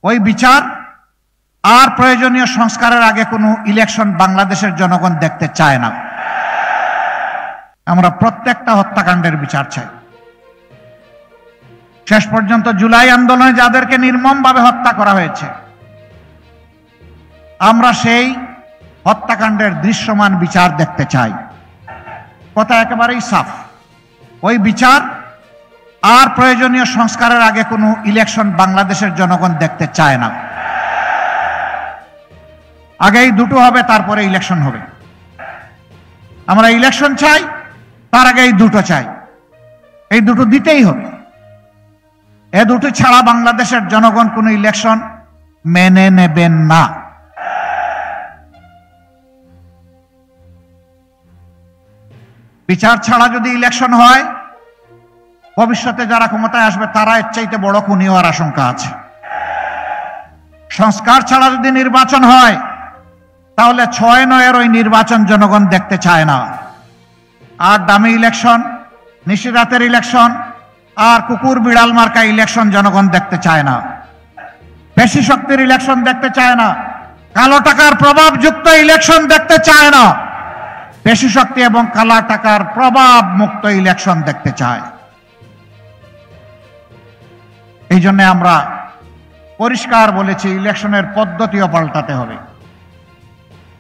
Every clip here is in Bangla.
ওই বিচার আর প্রয়োজনীয় সংস্কারের আগে কোনো ইলেকশন বাংলাদেশের জনগণ দেখতে চায় না। আমরা প্রত্যেকটা হত্যাকাণ্ডের বিচার চাই। শেষ পর্যন্ত জুলাই আন্দোলনে যাদেরকে নির্মমভাবে হত্যা করা হয়েছে, আমরা সেই হত্যাকাণ্ডের দৃশ্যমান বিচার দেখতে চাই। কথা একেবারেই সাফ। ওই বিচার আর প্রয়োজনীয় সংস্কারের আগে কোনো ইলেকশন বাংলাদেশের জনগণ দেখতে চায় না। আগেই দুটো হবে, তারপরে ইলেকশন হবে। আমরা ইলেকশন চাই, তার আগে এই দুটো চাই। এই দুটো দিতেই হবে। এ দুটো ছাড়া বাংলাদেশের জনগণ কোনো ইলেকশন মেনে নেবেন না। বিচার ছাড়া যদি ইলেকশন হয়, ভবিষ্যতে যারা ক্ষমতায় আসবে তারা এর চাইতে বড় খুনি হওয়ার আশঙ্কা আছে। সংস্কার ছাড়া যদি নির্বাচন হয়, তাহলে 6-9 ওই নির্বাচন জনগণ দেখতে চায় না। আর দামি ইলেকশন, নিশিরাতের ইলেকশন, আর কুকুর বিড়াল মার্কা ইলেকশন জনগণ দেখতে চায় না। পেশি শক্তির ইলেকশন দেখতে চায় না। কালো টাকার প্রভাবযুক্ত ইলেকশন দেখতে চায় না। পেশি শক্তি এবং কালো টাকার প্রভাব মুক্ত ইলেকশন দেখতে চায়। এই জন্য আমরা পরিষ্কার বলেছি, ইলেকশনের পদ্ধতিও পাল্টাতে হবে।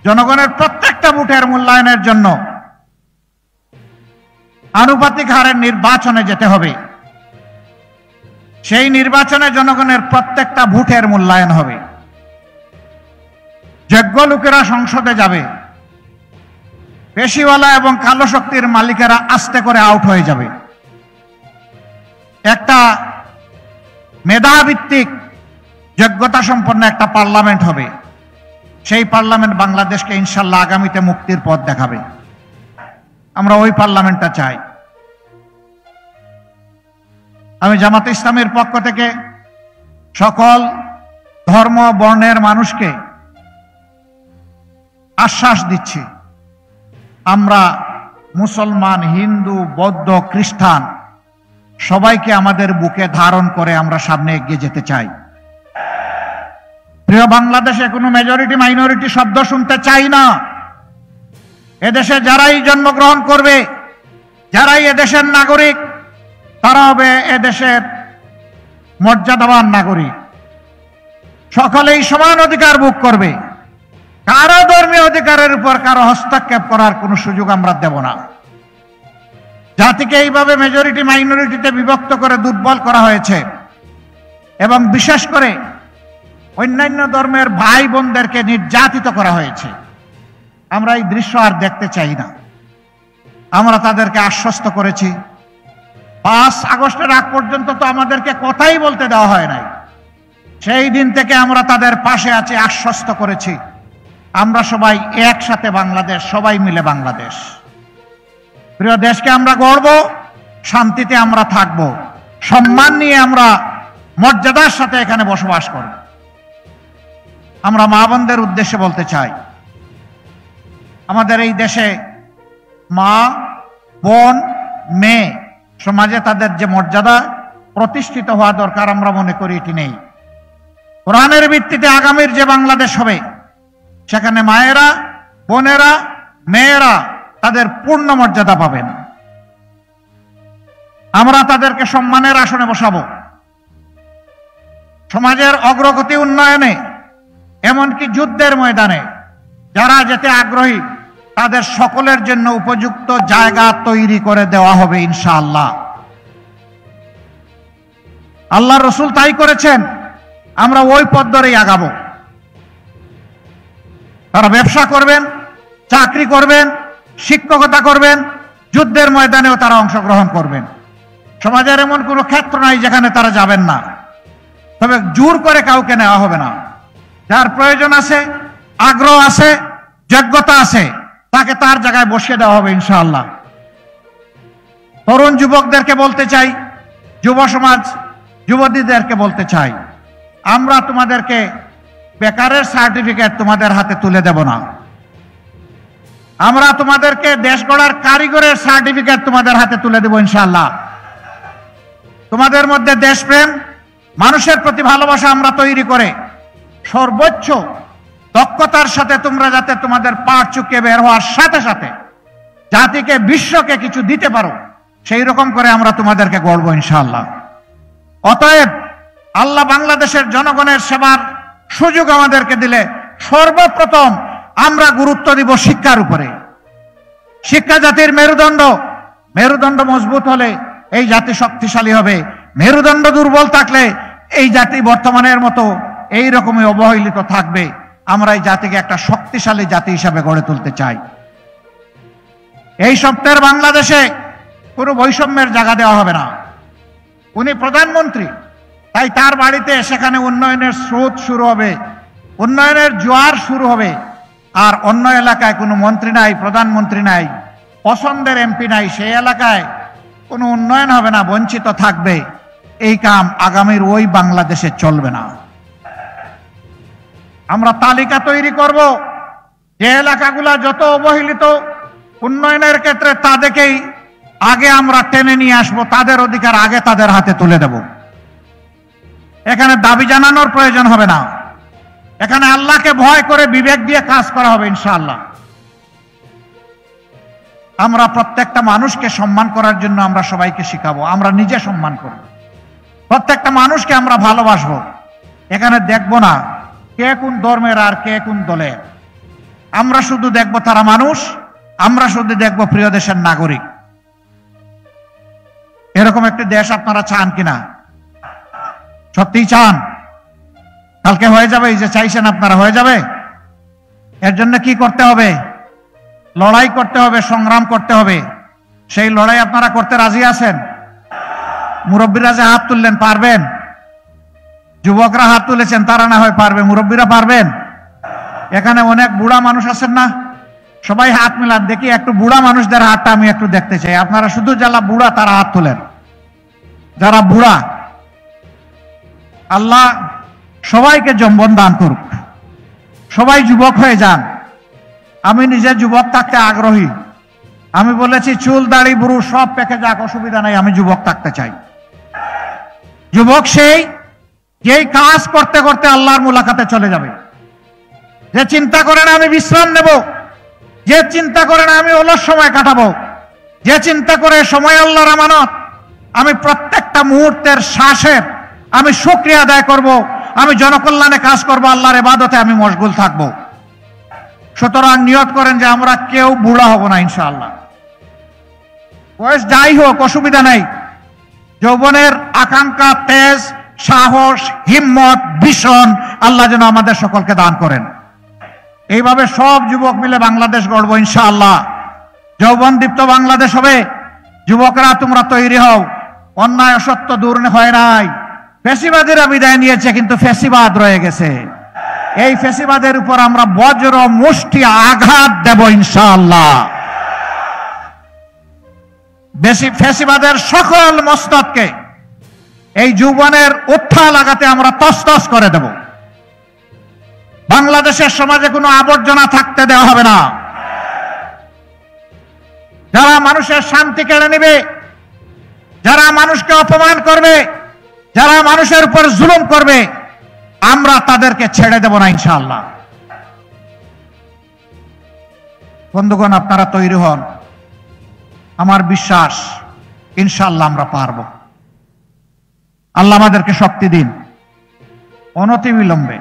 জনগণের প্রত্যেকটা ভোটের মূল্যায়নের জন্য আনুপাতিক হারের নির্বাচনে যেতে হবে। সেই নির্বাচনে জনগণের প্রত্যেকটা ভোটের মূল্যায়ন হবে। যোগ্য লোকেরা সংসদে যাবে, পেশিওয়ালা এবং কালো শক্তির মালিকেরা আস্তে করে আউট হয়ে যাবে। একটা মেধাভিত্তিক যোগ্যতা সম্পন্ন একটা পার্লামেন্ট হবে। সেই পার্লামেন্ট বাংলাদেশকে ইনশাল্লাহ আগামীতে মুক্তির পথ দেখাবে। আমরা ওই পার্লামেন্টটা চাই। আমি জামাতে ইসলামের পক্ষ থেকে সকল ধর্ম বর্ণের মানুষকে আশ্বাস দিচ্ছি, আমরা মুসলমান, হিন্দু, বৌদ্ধ, খ্রিস্টান সবাইকে আমাদের বুকে ধারণ করে আমরা সামনে এগিয়ে যেতে চাই। প্রিয় বাংলাদেশে কোনো মেজরিটি মাইনরিটি শব্দ শুনতে চাই না। এদেশে যারাই জন্মগ্রহণ করবে, যারাই এদেশের নাগরিক, তারা হবে এদেশের মর্যাদাবান নাগরিক। সকলেই সমান অধিকার ভোগ করবে। কারো ধর্মীয় অধিকারের উপর কারো হস্তক্ষেপ করার কোনো সুযোগ আমরা দেব না। জাতিকে এইভাবে মেজরিটি মাইনরিটিতে বিভক্ত করে দুর্বল করা হয়েছে এবং বিশেষ করে অন্যান্য ধর্মের ভাই বোনদেরকে নির্যাতিত করা হয়েছে। আমরা এই দৃশ্য আর দেখতে চাই না। আমরা তাদেরকে আশ্বস্ত করেছি। 5 আগস্টের আগ পর্যন্ত তো আমাদেরকে কথাই বলতে দেওয়া হয় নাই। সেই দিন থেকে আমরা তাদের পাশে আছি, আশ্বস্ত করেছি আমরা সবাই একসাথে বাংলাদেশ, সবাই মিলে বাংলাদেশ। প্রিয় দেশকে আমরা গড়ব, শান্তিতে আমরা থাকব, সম্মান নিয়ে আমরা মর্যাদার সাথে এখানে বসবাস করব। আমরা মা বোনদের উদ্দেশ্যে বলতে চাই, আমাদের এই দেশে মা, বোন, মেয়ে সমাজে তাদের যে মর্যাদা প্রতিষ্ঠিত হওয়া দরকার, আমরা মনে করি এটি নেই। কোরআনের ভিত্তিতে আগামীর যে বাংলাদেশ হবে, সেখানে মায়েরা, বোনেরা, মেয়েরা তাদের পূর্ণ মর্যাদা পাবেন। আমরা তাদেরকে সম্মানের আসনে বসাবো। সমাজের অগ্রগতি উন্নয়নে, এমনকি যুদ্ধের ময়দানে যারা যেতে আগ্রহী, তাদের সকলের জন্য উপযুক্ত জায়গা তৈরি করে দেওয়া হবে ইনশাআল্লাহ। আল্লাহ রসুল তাই করেছেন, আমরা ওই পথ ধরেই আগাবো। তারা ব্যবসা করবেন, চাকরি করবেন, শিক্ষকতা করবেন, যুদ্ধের ময়দানেও তারা অংশগ্রহণ করবেন। সমাজের এমন কোনো ক্ষেত্র নাই যেখানে তারা যাবেন না। তবে জোর করে কাউকে নেওয়া হবে না। যার প্রয়োজন আছে, আগ্রহ আছে, যোগ্যতা আছে, তাকে তার জায়গায় বসিয়ে দেওয়া হবে ইনশাআল্লাহ। তরুণ যুবকদেরকে বলতে চাই, যুব সমাজ, যুবতীদেরকে বলতে চাই, আমরা তোমাদেরকে বেকারের সার্টিফিকেট তোমাদের হাতে তুলে দেব না। আমরা তোমাদেরকে দেশ গড়ার কারিগরের সার্টিফিকেট তোমাদের হাতে তুলে দেব ইনশাআল্লাহ। তোমাদের মধ্যে দেশপ্রেম, মানুষের প্রতি ভালোবাসা আমরা তৈরি করে সর্বোচ্চ দক্ষতার সাথে তোমরা যাতে তোমাদের পাড় চুকে বের হওয়ার সাথে সাথে জাতিকে বিশ্বকে কিছু দিতে পারো, সেই রকম করে আমরা তোমাদেরকে গড়ব ইনশাআল্লাহ। অতএব আল্লাহ বাংলাদেশের জনগণের সেবার সুযোগ আমাদেরকে দিলে সর্বপ্রথম আমরা গুরুত্ব দিব শিক্ষার উপরে। শিক্ষা জাতির মেরুদণ্ড, মেরুদণ্ড মজবুত হলে এই জাতি শক্তিশালী হবে। মেরুদণ্ড দুর্বল থাকলে এই জাতি বর্তমানের মতো এই রকমই অবহেলিত থাকবে। আমরা এই জাতিকে একটা শক্তিশালী জাতি হিসাবে গড়ে তুলতে চাই। এই সপ্তাহের বাংলাদেশে কোনো বৈষম্যের জায়গা দেওয়া হবে না। উনি প্রধানমন্ত্রী, তাই তার বাড়িতে সেখানে উন্নয়নের স্রোত শুরু হবে, উন্নয়নের জোয়ার শুরু হবে। আর অন্য এলাকায় কোনো মন্ত্রী নাই, প্রধানমন্ত্রী নাই, পছন্দের এমপি নাই, সেই এলাকায় কোনো উন্নয়ন হবে না, বঞ্চিত থাকবে। এই কাম আগামীর ওই বাংলাদেশে চলবে না। আমরা তালিকা তৈরি করব, যে এলাকাগুলা যত অবহেলিত উন্নয়নের ক্ষেত্রে তাদেরকেই আগে আমরা টেনে নিয়ে আসবো, তাদের অধিকার আগে তাদের হাতে তুলে দেব। এখানে দাবি জানানোর প্রয়োজন হবে না, এখানে আল্লাহকে ভয় করে বিবেক দিয়ে কাজ করা হবে ইনশাআল্লাহ। আমরা প্রত্যেকটা মানুষকে সম্মান করার জন্য আমরা সবাইকে শিখাবো, আমরা নিজে সম্মান করব, প্রত্যেকটা মানুষকে আমরা ভালোবাসবো। এখানে দেখব না কে কোন ধর্মের আর কে কোন দলের, আমরা শুধু দেখব তারা মানুষ, আমরা শুধু দেখব প্রিয় দেশের নাগরিক। এরকম একটি দেশ আপনারা চান কিনা? সত্যিই চান? কালকে হয়ে যাবে, এই যে চাইছেন আপনারা হয়ে যাবে? এর জন্য কি করতে হবে? লড়াই করতে হবে, সংগ্রাম করতে হবে। সেই লড়াই আপনারা করতে রাজি আছেন? মুরব্বীরা যে হাত তুললেন, পারবেন? যুবকরা হাত তুলেছেন, তারা না হয় পারবে, মুরব্বীরা পারবেন? এখানে অনেক বুড়া মানুষ আছেন না, সবাই হাত মিলান দেখি, একটু বুড়া মানুষদের হাতটা আমি একটু দেখতে চাই। আপনারা শুধু যারা বুড়া তারা হাত তোলেন, যারা বুড়া। আল্লাহ সবাইকে যৌবন দান করুক, সবাই যুবক হয়ে যান। আমি নিজে যুবক থাকতে আগ্রহী। আমি বলেছি চুল দাড়ি বুড়ো সব পেকে যাক, অসুবিধা নাই, আমি যুবক থাকতে চাই। যুবক সেই যেই কাজ করতে করতে আল্লাহর মুলাকাতে চলে যাবে, যে চিন্তা করে না আমি বিশ্রাম নেব, যে চিন্তা করে না আমি অলস সময় কাটাবো, যে চিন্তা করে সময় আল্লাহর আমানত, আমি প্রত্যেকটা মুহূর্তের শ্বাসের আমি শুকরিয়া আদায় করব, আমি জনকল্যাণে কাজ করব, আল্লাহর ইবাদতে আমি মশগুল থাকব। সুতরাং নিয়ত করেন যে আমরা কেউ বুড়া হব না ইনশাআল্লাহ। বয়স যাই হোক অসুবিধা নাই, যৌবনের আকাঙ্ক্ষা, তেজ, সাহস, হিম্মত, ভীষণ আল্লাহ যেন আমাদের সকলকে দান করেন। এইভাবে সব যুবক মিলে বাংলাদেশ গড়ব ইনশাআল্লাহ। যৌবন দীপ্ত বাংলাদেশ হবে। যুবকরা তোমরা তৈরি হও। অন্যায় অসত্য দূর হয় নাই, ফ্যাসিবাদীরা বিদায় নিয়েছে, কিন্তু ফ্যাসিবাদ রয়ে গেছে। এই ফ্যাসিবাদের উপর আমরা বজ্র মুষ্টি আঘাত দেব ইনশাআল্লাহ। বেশি ফ্যাসিবাদের সকল মস্তককে এই যৌবনের উত্থা লাগাতে আমরা তসতস করে দেব। বাংলাদেশের সমাজে কোনো আবর্জনা থাকতে দেওয়া হবে না। যারা মানুষের শান্তি কেড়ে নেবে, যারা মানুষকে অপমান করবে, যারা মানুষের উপর জুলুম করবে, আমরা তাদেরকে ছেড়ে দেব না ইনশাআল্লাহ। বন্ধুগণ, আপনারা তৈরি হন। আমার বিশ্বাস ইনশাআল্লাহ আমরা পারব। আল্লাহ আমাদেরকে শক্তি দিন। অনতিবিলম্বে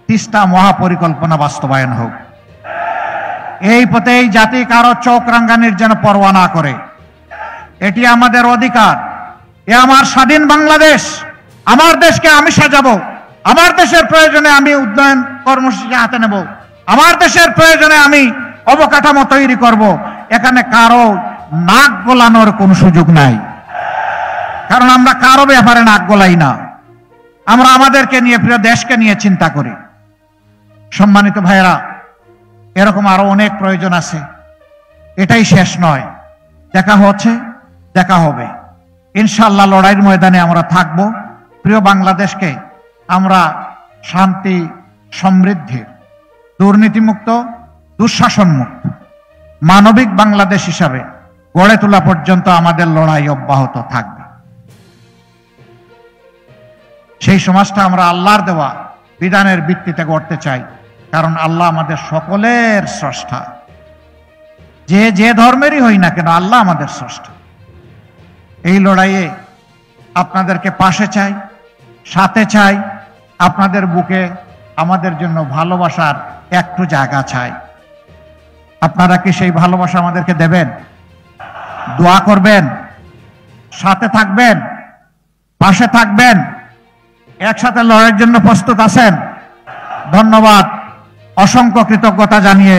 তিস্তা মহাপরিকল্পনা বাস্তবায়ন হোক। এই পথে এই জাতি কারো চোখ রাঙ্গানির যেন পরোয়া না করে। এটি আমাদের অধিকার। এ আমার স্বাধীন বাংলাদেশ। আমার দেশকে আমি সাজাবো। আমার দেশের প্রয়োজনে আমি উন্নয়ন কর্মসূচি হাতে নেব। আমার দেশের প্রয়োজনে আমি অবকাঠামো তৈরি করব। এখানে কারো নাক গলানোর কোনো সুযোগ নাই, কারণ আমরা কারো ব্যাপারে নাক গলাই না। আমরা আমাদেরকে নিয়ে, প্রিয় দেশকে নিয়ে চিন্তা করি। সম্মানিত ভাইয়েরা, এরকম আরো অনেক প্রয়োজন আছে। এটাই শেষ নয়। দেখা হচ্ছে, দেখা হবে ইনশাআল্লাহ। লড়াইয়ের ময়দানে আমরা থাকব। প্রিয় বাংলাদেশকে আমরা শান্তি, সমৃদ্ধির, দুর্নীতিমুক্ত, দুঃশাসনমুক্ত মানবিক বাংলাদেশ হিসাবে গড়ে তোলা পর্যন্ত আমাদের লড়াই অব্যাহত থাকবে। সেই সমাজটা আমরা আল্লাহর দেওয়া বিধানের ভিত্তিতে গড়তে চাই, কারণ আল্লাহ আমাদের সকলের স্রষ্টা। যে যে ধর্মেরই হই না কেন, আল্লাহ আমাদের স্রষ্টা। এই লড়াইয়ে আপনাদেরকে পাশে চাই, সাথে চাই। আপনাদের বুকে আমাদের জন্য ভালোবাসার একটু জায়গা চাই। আপনারা কি সেই ভালোবাসা আমাদেরকে দেবেন? দোয়া করবেন, সাথে থাকবেন, পাশে থাকবেন, একসাথে লড়াইয়ের জন্য প্রস্তুত আছেন? ধন্যবাদ, অসংখ্য কৃতজ্ঞতা জানিয়ে,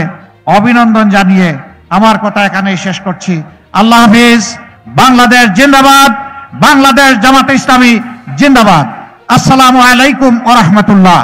অভিনন্দন জানিয়ে আমার কথা এখানেই শেষ করছি। আল্লাহ হাফিজ। বাংলাদেশ জিন্দাবাদ, বাংলাদেশ জামাতে ইসলামী জিন্দাবাদ। আসসালামু আলাইকুম ওয়া রাহমাতুল্লাহ।